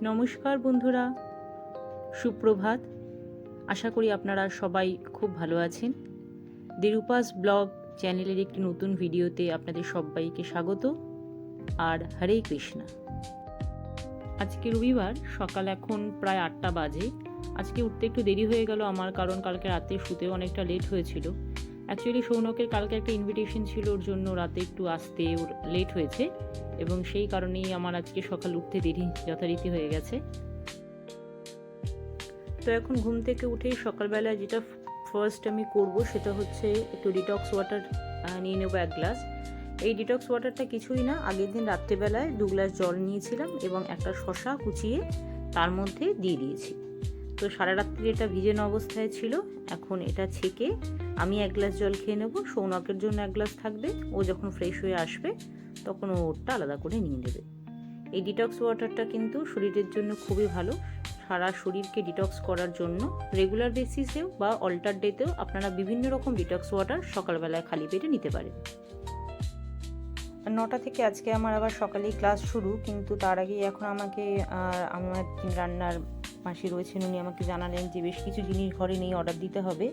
নমস্কার বন্ধুরা, সুপ্রভাত। আশা করি আপনারা সবাই খুব ভালো আছেন। দিরুপাস ব্লগ চ্যানেলের একটি নতুন ভিডিওতে আপনাদের সবাইকে স্বাগত আর হরে কৃষ্ণা। আজকে রবিবার, সকাল এখন প্রায় 8টা বাজে। আজকে উঠতে একটু দেরি হয়ে গেল আমার, কারণ কালকে রাতে শুতেও অনেকটা লেট হয়েছিল। অ্যাকচুয়ালি সৌনকের কালকে একটা ইনভিটেশন ছিল, ওর জন্য রাতে একটু আসতে ওর লেট হয়েছে এবং সেই কারণেই আমার আজকে সকাল উঠতে দেরি যথারীতি হয়ে গেছে। তো এখন ঘুম থেকে উঠেই সকালবেলা যেটা ফার্স্ট আমি করব সেটা হচ্ছে একটু ডিটক্স ওয়াটার নিয়ে নেবো 1 গ্লাস। এই ডিটক্স ওয়াটারটা কিছুই না, আগের দিন রাত্রেবেলায় 2 গ্লাস জল নিয়েছিলাম এবং একটা শসা কুচিয়ে তার মধ্যে দিয়ে দিয়েছি। তো সারা রাত্রি এটা ভিজানো অবস্থায় ছিল। এখন এটা ছেঁকে আমি 1 গ্লাস জল খেয়ে নেবো, সৌনকের জন্য 1 গ্লাস থাকবে। ও যখন ফ্রেশ হয়ে আসবে তখন ওটা আলাদা করে নিয়ে নেবে। এই ডিটক্স ওয়াটারটা কিন্তু শরীরের জন্য খুবই ভালো। সারা শরীরকে ডিটক্স করার জন্য রেগুলার বেসিসেও বা অল্টার ডেতেও আপনারা বিভিন্ন রকম ডিটক্স ওয়াটার সকালবেলায় খালি পেটে নিতে পারেন। 9টা থেকে আজকে আমার আবার সকালেই ক্লাস শুরু, কিন্তু তার আগেই এখন আমাকে আমার রান্নার মাসি রয়েছেন, উনি আমাকে জানালেন যে বেশ কিছু জিনিস ঘরে নিয়ে অর্ডার দিতে হবে।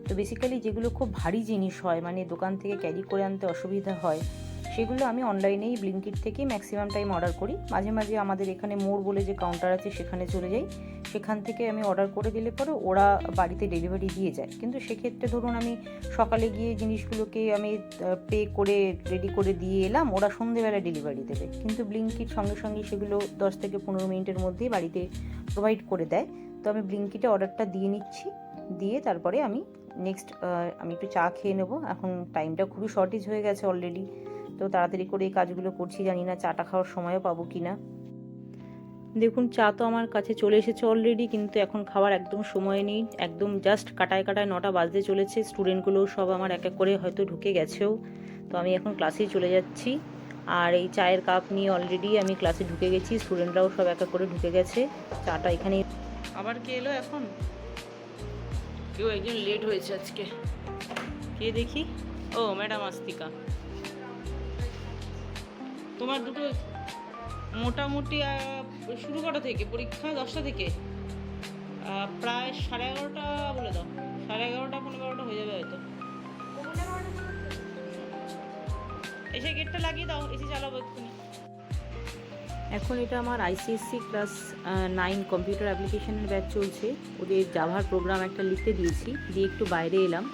তো বেসিক্যালি যেগুলো খুব ভারী জিনিস হয়, মানে দোকান থেকে ক্যারি করে আনতে অসুবিধা হয়, সেগুলো আমি অনলাইনেই ব্লিঙ্কিট থেকেই ম্যাক্সিমাম টাইম অর্ডার করি। মাঝে মাঝে আমাদের এখানে মোড় বলে যে কাউন্টার আছে সেখানে চলে যাই, সেখান থেকে আমি অর্ডার করে দিলে পরে ওরা বাড়িতে ডেলিভারি দিয়ে যায়। কিন্তু সেক্ষেত্রে ধরুন আমি সকালে গিয়ে জিনিসগুলোকে আমি পে করে রেডি করে দিয়ে এলাম, ওরা সন্ধেবেলায় ডেলিভারি দেবে। কিন্তু ব্লিঙ্কিট সঙ্গে সঙ্গে সেগুলো 10 থেকে 15 মিনিটের মধ্যেই বাড়িতে প্রোভাইড করে দেয়। তো আমি ব্লিঙ্কিটে অর্ডারটা দিয়ে নিচ্ছি, দিয়ে তারপরে আমি নেক্সট আমি একটু চা খেয়ে নেবো। এখন টাইমটা খুবই শর্টেজ হয়ে গেছে অলরেডি, তো তাড়াতাড়ি করে এই কাজগুলো করছি, জানি না চাটা খাওয়ার সময়ও পাবো কি না। দেখুন, চা তো আমার কাছে চলে এসেছে অলরেডি, কিন্তু এখন খাওয়ার একদম সময় নেই, একদম জাস্ট কাটায় 9টা বাজতে চলেছে। স্টুডেন্টগুলোও সব আমার এক এক করে হয়তো ঢুকে গেছেও, তো আমি এখন ক্লাসেই চলে যাচ্ছি। আর এই চায়ের কাপ নিয়ে অলরেডি আমি ক্লাসে ঢুকে গেছি, স্টুডেন্টরাও সব এক এক করে ঢুকে গেছে। চাটা এখানেই। আবার কে এলো এখন? কেউ একজন লেট হয়েছে আজকে, কে দেখি? ও ম্যাডাম আস্তিকা। তোমার দুটো মোটামুটি শুরু কটা থেকে পরীক্ষা? 10টা থেকে প্রায় 11:30 বলে দাও, 11:30 15 হয়ে যাবে হয়তো। এসে গেটটা লাগিয়ে দাও, এসে চালাবো এক্ষুনি। এখন এটা আমার আইসিএসসি ক্লাস 9 কম্পিউটার অ্যাপ্লিকেশনের ব্যাচ চলছে। ওদের জাভার প্রোগ্রাম একটা লিখতে দিয়েছি, দিয়ে একটু বাইরে এলাম।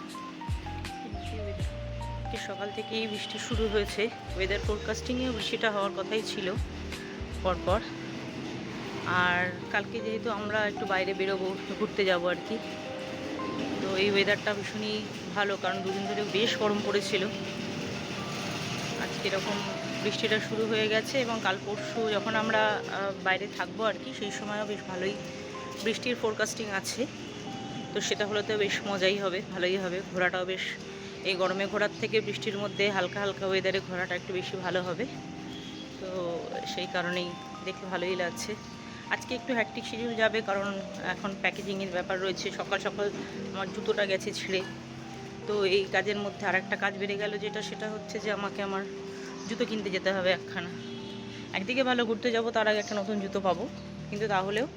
সকাল থেকেই বৃষ্টি শুরু হয়েছে, ওয়েদার ফোরকাস্টিংয়েও বৃষ্টিটা হওয়ার কথাই ছিল পরপর। আর কালকে যেহেতু আমরা একটু বাইরে বেরোবো, ঘুরতে যাবো আর কি, তো এই ওয়েদারটা ভীষণই ভালো, কারণ দুদিন ধরে বেশ গরম পড়েছিল। আজকে এরকম বৃষ্টিটা শুরু হয়ে গেছে এবং কাল পরশু যখন আমরা বাইরে থাকবো আর কি, সেই সময়ও বেশ ভালোই বৃষ্টির ফোরকাস্টিং আছে। তো সেটা হলে তো বেশ মজাই হবে, ভালোই হবে। ঘোরাটাও বেশ, এই গরমে ঘোরার থেকে বৃষ্টির মধ্যে হালকা হালকা ওয়েদারে ঘোরাটা একটু বেশি ভালো হবে। তো সেই কারণেই দেখে ভালোই লাগছে। আজকে একটু হ্যাকটিক শিডিউল যাবে, কারণ এখন প্যাকেজিংয়ের ব্যাপার রয়েছে। সকাল সকাল আমার জুতোটা গেছে ছিঁড়ে, তো এই কাজের মধ্যে আর একটা কাজ বেড়ে গেল, সেটা হচ্ছে যে আমাকে আমার জুতো কিনতে যেতে হবে একখানা। একদিকে ভালো ঘুরতে যাব, তার আগে একটা নতুন জুতো পাবো, কিন্তু তাহলেও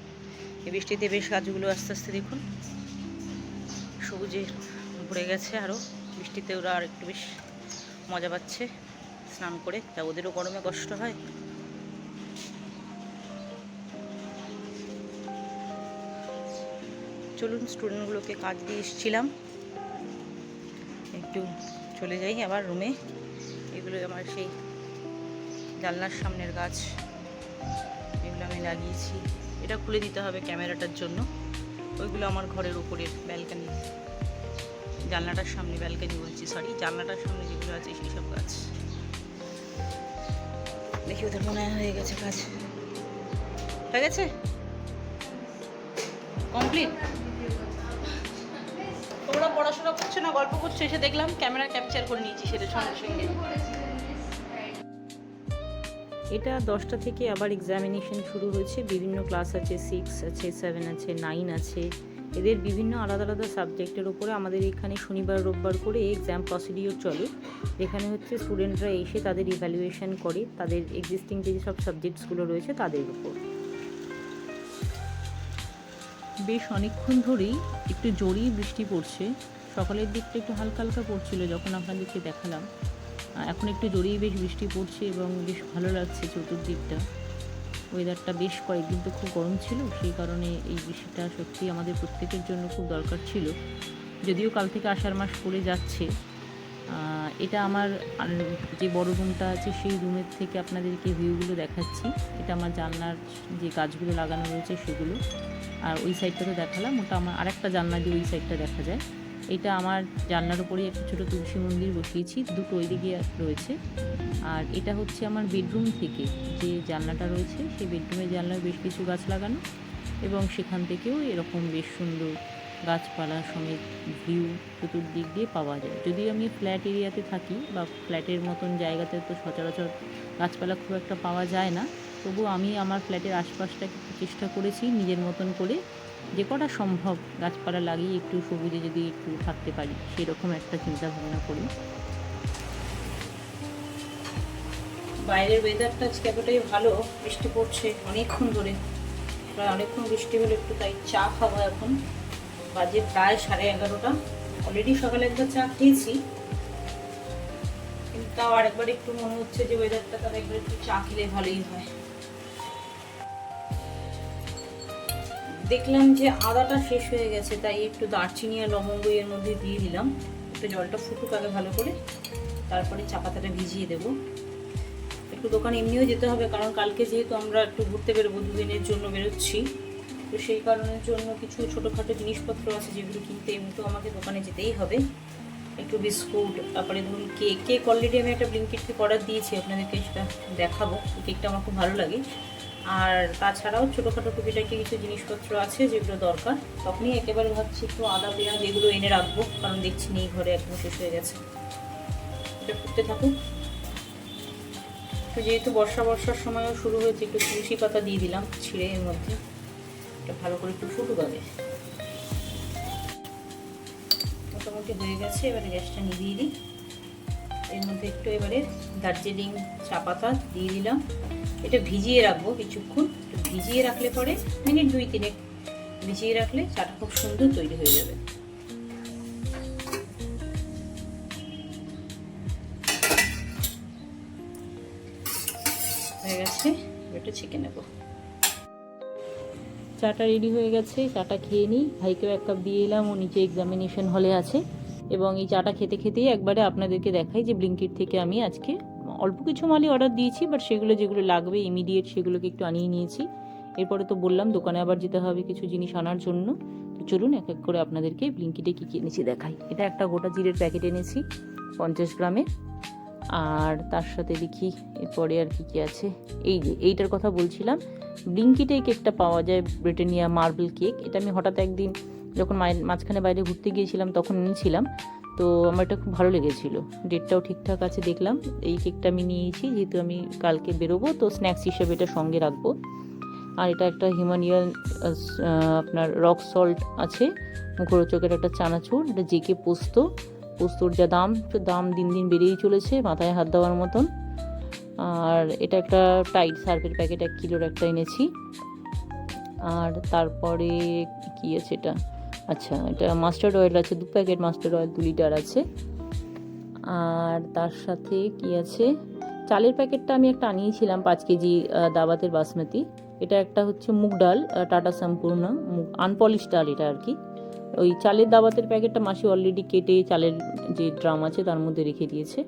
এই বৃষ্টিতে বেশ কাজগুলো আস্তে আস্তে দেখুন সবুজে ভরে গেছে। আরও বৃষ্টিতে ওরা আর একটু বেশ মজা পাচ্ছে স্নান করে, তা ওদেরও গরমে কষ্ট হয়। চলুন, স্টুডেন্টগুলোকে কাজ দিয়ে এসেছিলাম, একটু চলে যাই আবার রুমে। এগুলো আমার সেই জানলার সামনের গাছ, এগুলো আমি লাগিয়েছি। এটা খুলে দিতে হবে ক্যামেরাটার জন্য। ওইগুলো আমার ঘরের উপরের ব্যালকানি, জানলাটার সামনে, ব্যালকানি বলছি সরি, জানলাটার সামনে যেগুলো আছে সেই সব গাছ। দেখি ওদের মনে হয়ে গেছে, কাজ হয়ে গেছে, কমপ্লিট। তোমরা পড়াশোনা করছো না গল্প করছো, এসে দেখলাম ক্যামেরা ক্যাপচার করে নিয়েছি সেটা সঙ্গে সঙ্গে। এটা 10টা থেকে আবার এক্সামিনেশন শুরু হয়েছে। বিভিন্ন ক্লাস আছে, 6 আছে, 7 আছে, 9 আছে। এদের বিভিন্ন আলাদা আলাদা সাবজেক্টের উপরে আমাদের এখানে শনিবার রোববার করে এক্সাম প্রসিডিওর চলে, যেখানে হচ্ছে স্টুডেন্টরা এসে তাদের ইভ্যালুয়েশন করে তাদের এক্সিস্টিং যে সব সাবজেক্টসগুলো রয়েছে তাদের উপর। বেশ অনেকক্ষণ ধরেই একটু জোরেই বৃষ্টি পড়ছে। সকালের দিকটা একটু হালকা হালকা পড়ছিল যখন আপনাদেরকে দেখালাম, এখন একটু জোরেই বেশ বৃষ্টি পড়ছে এবং বেশ ভালো লাগছে চতুর্দিকটা। ওয়েদারটা বেশ কয়েকদিন তো খুব গরম ছিল, সেই কারণে এই বৃষ্টিটা সত্যি আমাদের প্রত্যেকের জন্য খুব দরকার ছিল। যদিও কাল থেকে আষাঢ় মাস পড়ে যাচ্ছে। এটা আমার যে বড় রুমটা আছে সেই রুমের থেকে আপনাদেরকে ভিউগুলো দেখাচ্ছি। এটা আমার জানলার যে গাছগুলো লাগানো রয়েছে সেগুলো, আর ওই সাইডটা তো দেখালাম, ওটা আমার আরেকটা জানলা দিয়ে ওই সাইডটা দেখা যায়। এটা আমার জানলার উপরেই একটা ছোটো তুলসী মন্দির বসিয়েছি, দুটো ওই দিকে রয়েছে। আর এটা হচ্ছে আমার বেডরুম থেকে যে জানলাটা রয়েছে, সেই বেডরুমের জানলায় বেশ কিছু গাছ লাগানো, এবং সেখান থেকেও এরকম বেশ সুন্দর গাছপালা সমেত ভিউ চতুর্দিক দিয়ে পাওয়া যায়। যদিও আমি ফ্ল্যাট এরিয়াতে থাকি বা ফ্ল্যাটের মতন জায়গাতে তো সচরাচর গাছপালা খুব একটা পাওয়া যায় না, তবু আমি আমার ফ্ল্যাটের আশপাশটাকে চেষ্টা করেছি নিজের মতন করে যে কটা সম্ভব গাছপালা লাগিয়ে একটু সবুজে যদি একটু থাকতে পারি, সেরকম একটা চিন্তা ভাবনা করি। বাইরের ওয়েদারটা আজকে এতটাই ভালো, বৃষ্টি পড়ছে অনেকক্ষণ ধরে, প্রায় অনেকক্ষণ বৃষ্টি হলো, একটু তাই চা খাবো। এখন বাজে প্রায় 11:30। অলরেডি সকালে একবার চা খেয়েছি, কিন্তু তাও আরেকবার একটু মনে হচ্ছে যে ওয়েদারটা তার একবার একটু চা খেলে ভালোই হয়। দেখলাম যে আদাটা শেষ হয়ে গেছে, তাই একটু দারচিনি আর লবঙ্গ এর মধ্যে দিয়ে দিলাম। একটু জলটা ফুটুক আগে ভালো করে, তারপরে চা পাতাটা ভিজিয়ে দেবো। একটু দোকানে এমনিও যেতে হবে, কারণ কালকে যেহেতু আমরা একটু ঘুরতে বেরোবো, দুদিনের জন্য বেরোচ্ছি, তো সেই কারণের জন্য কিছু ছোটোখাটো জিনিসপত্র আছে যেগুলো কিনতে এমনিতেও আমাকে দোকানে যেতেই হবে। একটু বিস্কুট, তারপরে ধরুন কেক অলরেডি আমি একটা ব্লিঙ্কিট থেকে অর্ডার দিয়েছি, আপনাদেরকে সেটা দেখাবো। কেকটা আমার খুব ভালো লাগে। আর তাছাড়াও ছোটোখাটো টুকিটাকি কিছু জিনিসপত্র আছে যেগুলো দরকার। তখনই একেবারে ভাবছি একটু আদা পেঁয়াজ এগুলো এনে রাখবো, কারণ দেখছি নেই ঘরে, একদম শেষ হয়ে গেছে। এটা ফুটতে থাকুক। তো যেহেতু বর্ষার সময়ও শুরু হয়েছে, একটু তুলসী পাতা দিয়ে দিলাম ছিঁড়ে এর মধ্যে। এটা ভালো করে একটু ফুটুক আগে। মোটামুটি হয়ে গেছে, এবারে গ্যাসটা নিভিয়ে দিই। এর মধ্যে একটু এবারে দার্জিলিং চা পাতা দিয়ে দিলাম। এটা ভিজিয়ে রাখবো কিছুক্ষণ, ভিজিয়ে রাখলে পরে মিনিট 2-3 ভিজিয়ে রাখলে চাটা খুব সুন্দর তৈরি হয়ে যাবে। হয়ে গেছে, এটা ছেঁকে নেব। চাটা রেডি হয়ে গেছে, চাটা খেয়ে নিই। ভাইকেও 1 কাপ দিয়ে এলাম, ও নিচে এক্সামিনেশন হলে আছে। এবং এই চাটা খেতে খেতেই একবারে আপনাদেরকে দেখাই যে ব্লিঙ্কিট থেকে আমি আজকে অল্প কিছু মালই অর্ডার দিয়েছি, বাট সেগুলো যেগুলো লাগবে ইমিডিয়েট সেগুলোকে একটু আনিয়ে নিয়েছি। এরপরে তো বললাম দোকানে আবার যেতে হবে কিছু জিনিস আনার জন্য। তো চলুন এক এক করে আপনাদেরকে ব্লিঙ্কিটে কী কী এনেছি দেখাই। এটা একটা গোটা জিরের প্যাকেট এনেছি 50 গ্রামের। আর তার সাথে দেখি এরপরে আর কি আছে। এই যে এইটার কথা বলছিলাম, ব্লিঙ্কিটে এই কেকটা পাওয়া যায়, ব্রিটানিয়া মার্বেল কেক। এটা আমি হঠাৎ একদিন যখন মাঝখানে বাইরে ঘুরতে গিয়েছিলাম তখন নিয়েছিলাম, তো আমার এটা খুব ভালো লেগেছিলো। ডেটটাও ঠিকঠাক আছে দেখলাম। এই কেকটা আমি নিয়েছি, যেহেতু আমি কালকে বেরোবো তো স্ন্যাক্স হিসেবে এটা সঙ্গে রাখবো। আর এটা একটা হিমালয়ান আপনার রক সল্ট আছে, মুখরোচকের একটা চানাচুর। এটা জেকে পোস্তর যা দাম দিন দিন বেড়েই চলেছে, মাথায় হাত দেওয়ার মতন। আর এটা একটা টাইড সার্ফের প্যাকেট 1 কিলোর একটা এনেছি। আর তারপরে কি আছে এটা, আচ্ছা এটা মাস্টার্ড অয়েল আছে 2 প্যাকেট, মাস্টার্ড অয়েল 2 লিটার আছে। আর তার সাথে কি আছে, চালের প্যাকেটটা আমি একটা আনিয়েছিলাম 5 কেজি দাবাতের বাসমতি। এটা একটা হচ্ছে মুগ ডাল, টাটা সম্পূর্ণ আনপলিশ ডাল এটা আর কি। ওই চালের দাবাতের প্যাকেটটা মাসি অলরেডি কেটে চালের যে ড্রাম আছে তার মধ্যে রেখে দিয়েছে।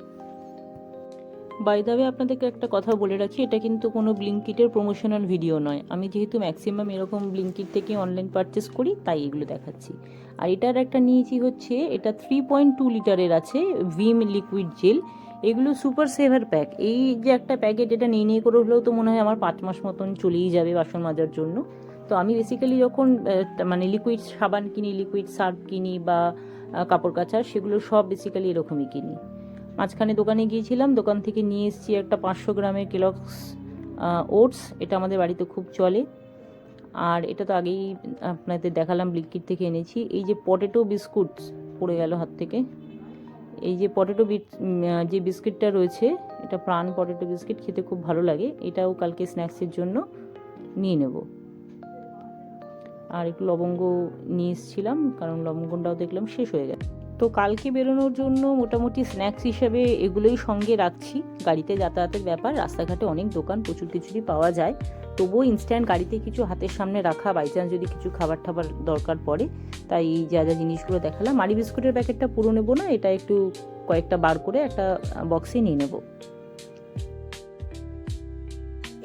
বাই দ্য ওয়ে আপনাদেরকে একটা কথা বলে রাখি, এটা কিন্তু কোনো ব্লিঙ্কিটের প্রমোশনাল ভিডিও নয়। আমি যেহেতু ম্যাক্সিমাম এরকম ব্লিঙ্কিট থেকে অনলাইন পারচেস করি তাই এগুলো দেখাচ্ছি। আর এটার একটা নিয়েছি হচ্ছে, এটা 3.2 লিটারের আছে ভিম লিকুইড জেল। এগুলো সুপার সেভার প্যাক। এই যে একটা প্যাকেট, এটা নিয়ে করে হলেও তো মনে হয় আমার 5 মাস মতন চলেই যাবে বাসন মাজার জন্য। তো আমি বেসিক্যালি যখন মানে লিকুইড সাবান কিনি, লিকুইড সার্ফ কিনি বা কাপড় কাচার, সেগুলো সব বেসিক্যালি এরকমই কিনি। মাঝখানে দোকানে গিয়েছিলাম, দোকান থেকে নিয়ে এসেছি একটা 500 গ্রামের কেলগস ওটস। এটা আমাদের বাড়িতে খুব চলে। আর এটা তো আগেই আপনাদের দেখালাম ব্লিঙ্কিট থেকে এনেছি। এই যে পটেটো বিস্কুট পড়ে গেল হাত থেকে, এই যে যে বিস্কিটটা রয়েছে, এটা প্রাণ পটেটো বিস্কিট, খেতে খুব ভালো লাগে। এটাও কালকে স্ন্যাক্সের জন্য নিয়ে নেব। আর একটু লবঙ্গ নিয়ে এসেছিলাম, কারণ লবঙ্গটাও দেখলাম শেষ হয়ে গেছে। তো কালকে বেরোনোর জন্য মোটামুটি স্ন্যাক্স হিসেবে এগুলোই সঙ্গে রাখছি। গাড়িতে যাতায়াতের ব্যাপার, রাস্তাঘাটে অনেক দোকান প্রচুর কিছুই পাওয়া যায়, তবুও ইনস্ট্যান্ট গাড়িতে কিছু হাতের সামনে রাখা, বাই চান্স যদি কিছু খাবার টাবার দরকার পড়ে। তাই এই যা যা জিনিসগুলো দেখালাম। মারি বিস্কুটের প্যাকেটটা পুরো নেবো না, এটা একটু কয়েকটা বার করে একটা বক্সে নিয়ে নেব।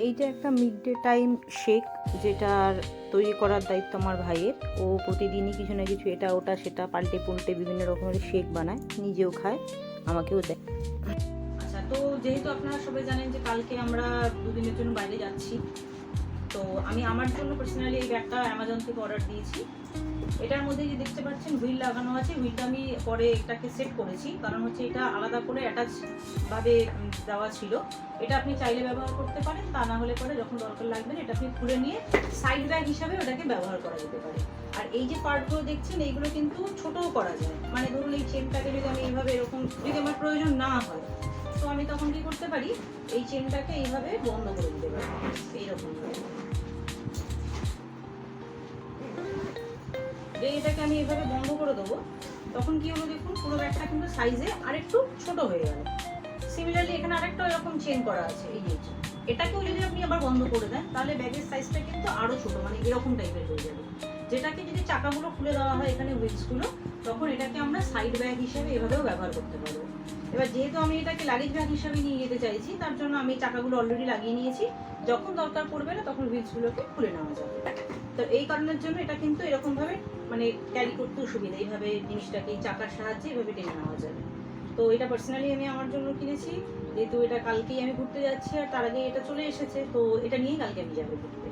এইটা একটা মিড ডে টাইম শেক, যেটার তৈরি করার দায়িত্ব আমার ভাইয়ের। ও প্রতিদিনই কিছু না কিছু এটা ওটা সেটা পাল্টে পুল্টে বিভিন্ন রকমের শেক বানায়, নিজেও খায়, আমাকেও দেয়। আচ্ছা, তো যেহেতু আপনারা সবাই জানেন যে কালকে আমরা দুদিনের জন্য বাইরে যাচ্ছি, তো আমি আমার জন্য পার্সোনালি এই ব্যাগটা অ্যামাজন থেকে অর্ডার দিয়েছি। এটার মধ্যে যে দেখতে পাচ্ছেন হুইল লাগানো আছে, হুইলটা আমি পরে এটাকে সেট করেছি, কারণ হচ্ছে এটা আলাদা করে অ্যাটাচ ভাবে দেওয়া ছিল। এটা আপনি চাইলে ব্যবহার করতে পারেন, তা না হলে পরে যখন দরকার লাগবে এটা আপনি খুলে নিয়ে সাইড ব্যাগ হিসাবে ওটাকে ব্যবহার করা যেতে পারে। আর এই যে পার্টগুলো দেখছেন এইগুলো কিন্তু ছোটও করা যায়, মানে ধরুন এই চেনটাকে যদি আমি এইভাবে এরকম যদি আমার প্রয়োজন না হয়, তো আমি তখন কি করতে পারি, এই চেনটাকে এইভাবে বন্ধ করে দিতে পারি এইরকম ভাবে। এটাকে আমি এভাবে বন্ধ করে দেবো, তখন কি হলো দেখুন, পুরো ব্যাগটা কিন্তু সাইজে আরেকটু ছোট হয়ে গেল। সিমিলারলি এখানে আরেকটা এরকম চেন করা আছে, এই যে এটাকেও যদি আপনি আবার বন্ধ করে দেন, তাহলে ব্যাগের সাইজটা কিন্তু আরো ছোট, মানে এরকম টাইপের হয়ে যাবে। যেটাকে যদি চাকাগুলো খুলে দেওয়া হয় এখানে হুইলসগুলো, তখন এটাকে আমরা সাইড ব্যাগ হিসেবে এভাবেও ব্যবহার করতে পারবো। এবার যেহেতু আমি এটাকে লাগেজ ব্যাগ হিসেবে নিয়ে যেতে চাইছি, তার জন্য আমি চাকাগুলো অলরেডি লাগিয়ে নিয়েছি, যখন দরকার পড়বে না তখন হুইলসগুলোকে খুলে নেওয়া যাবে। তো এই কারণের জন্য এটা কিন্তু এরকম ভাবে মানে ক্যারি করতেও সুবিধা, এইভাবে জিনিসটাকে চাকার সাহায্যে এভাবে টেনে নেওয়া যাবে। তো এটা পার্সোনালি আমি আমার জন্য কিনেছি, যেহেতু এটা কালকেই আমি ঘুরতে যাচ্ছি, আর তার আগে এটা চলে এসেছে, তো এটা নিয়েই কালকে আমি যাবো ঘুরতে।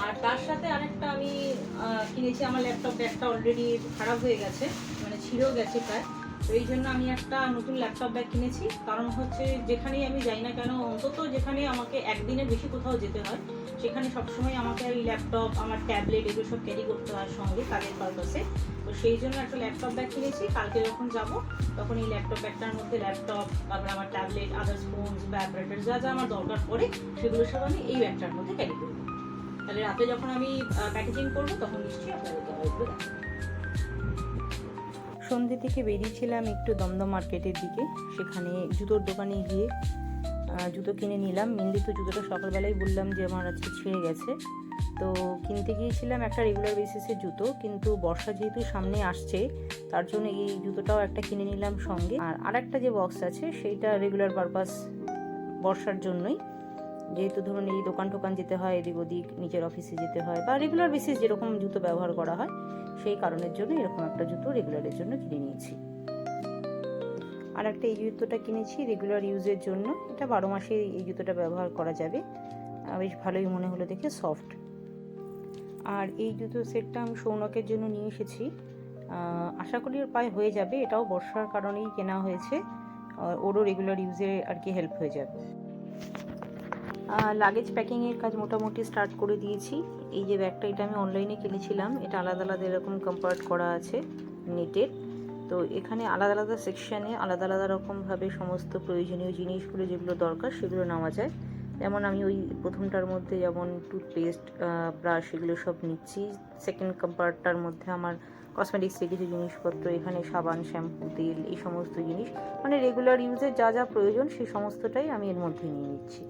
আর তার সাথে আরেকটা আমি কিনেছি, আমার ল্যাপটপ ব্যাগটা অলরেডি খারাপ হয়ে গেছে, মানে ছিঁড়েও গেছে প্রায়। তো এই জন্য আমি একটা নতুন ল্যাপটপ ব্যাগ কিনেছি, কারণ হচ্ছে যেখানেই আমি যাই না কেন, অন্তত যেখানে আমাকে একদিনের বেশি কোথাও যেতে হয়, সেখানে সবসময় আমাকে এই ল্যাপটপ, আমার ট্যাবলেট এগুলো সব ক্যারি করতে হয় সঙ্গে কাজের পারপাসে। তো সেই জন্য একটা ল্যাপটপ ব্যাগ কিনেছি। কালকে যখন যাব তখন এই ল্যাপটপ ব্যাগটার মধ্যে ল্যাপটপ, তারপর আমার ট্যাবলেট, আদার্স ফোনস বা অ্যাপারেটস যা যা আমার দরকার পড়ে সেগুলো সব আমি এই ব্যাগটার মধ্যে ক্যারি করব। তাহলে রাতে যখন আমি প্যাকেজিং করবো তখন নিশ্চয়ই আপনাদেরকে হয়তো দেখাবো। সন্ধ্যে থেকে বেরিয়েছিলাম একটু দমদম মার্কেটের দিকে, সেখানে জুতোর দোকানে গিয়ে জুতো কিনে নিলাম। মেনলি তো জুতোটা সকালবেলায় বললাম যে আমার আজকে ছিঁড়ে গেছে, তো কিনতে গিয়েছিলাম একটা রেগুলার বেসিসের জুতো, কিন্তু বর্ষা যেহেতু সামনে আসছে তার জন্য এই জুতোটাও একটা কিনে নিলাম সঙ্গে। আর আরেকটা যে বক্স আছে সেইটা রেগুলার পারপাস বর্ষার জন্যই, যেহেতু ধরুন এই দোকান টোকান যেতে হয়, এদিক ওদিক নিজের অফিসে যেতে হয়, বা রেগুলার বেসিস যেরকম জুতো ব্যবহার করা হয় সেই কারণের জন্য এরকম একটা জুতো রেগুলারের জন্য কিনে নিয়েছি। আর একটা এই জুতোটা কিনেছি রেগুলার ইউজের জন্য, এটা 12 মাসে এই জুতোটা ব্যবহার করা যাবে, বেশ ভালোই মনে হলো দেখে, সফট। আর এই জুতো সেটটা আমি সৌনকের জন্য নিয়ে এসেছি, আশা করি ওর পায়ে হয়ে যাবে, এটাও বর্ষার কারণেই কেনা হয়েছে, ওরও রেগুলার ইউজে আর কি হেল্প হয়ে যাবে। লাগেজ প্যাকিংয়ের কাজ মোটামুটি স্টার্ট করে দিয়েছি। এই যে ব্যাগটা, এটা আমি অনলাইনে কিনেছিলাম, এটা আলাদা আলাদা এরকম কম্পার্ট করা আছে নেটের, তো এখানে আলাদা আলাদা সেকশানে আলাদা আলাদা রকমভাবে সমস্ত প্রয়োজনীয় জিনিসগুলো যেগুলো দরকার সেগুলো নেওয়া যায়। যেমন আমি ওই প্রথমটার মধ্যে যেমন টুথপেস্ট, ব্রাশ এগুলো সব নিচ্ছি। সেকেন্ড কম্পার্টটার মধ্যে আমার কসমেটিক্সের কিছু জিনিসপত্র, এখানে সাবান, শ্যাম্পু, তেল, এই সমস্ত জিনিস, মানে রেগুলার ইউজের যা যা প্রয়োজন সেই সমস্তটাই আমি এর মধ্যে নিয়ে নিচ্ছি।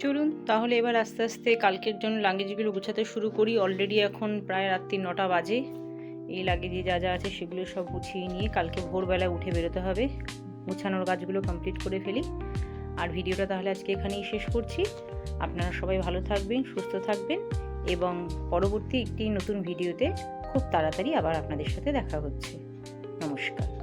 চলুন তাহলে এবার আস্তে আস্তে কালকের জন্য লাগেজগুলো গুছাতে শুরু করি। অলরেডি এখন প্রায় রাত্রি 9টা বাজে। এই লাগেজে যা যা আছে সেগুলো সব গুছিয়ে নিয়ে কালকে ভোরবেলা উঠে বেরোতে হবে, গুছানোর কাজগুলো কমপ্লিট করে ফেলি। আর ভিডিওটা তাহলে আজকে এখানেই শেষ করছি। আপনারা সবাই ভালো থাকবেন, সুস্থ থাকবেন, এবং পরবর্তী একটি নতুন ভিডিওতে খুব তাড়াতাড়ি আবার আপনাদের সাথে দেখা হচ্ছে। নমস্কার।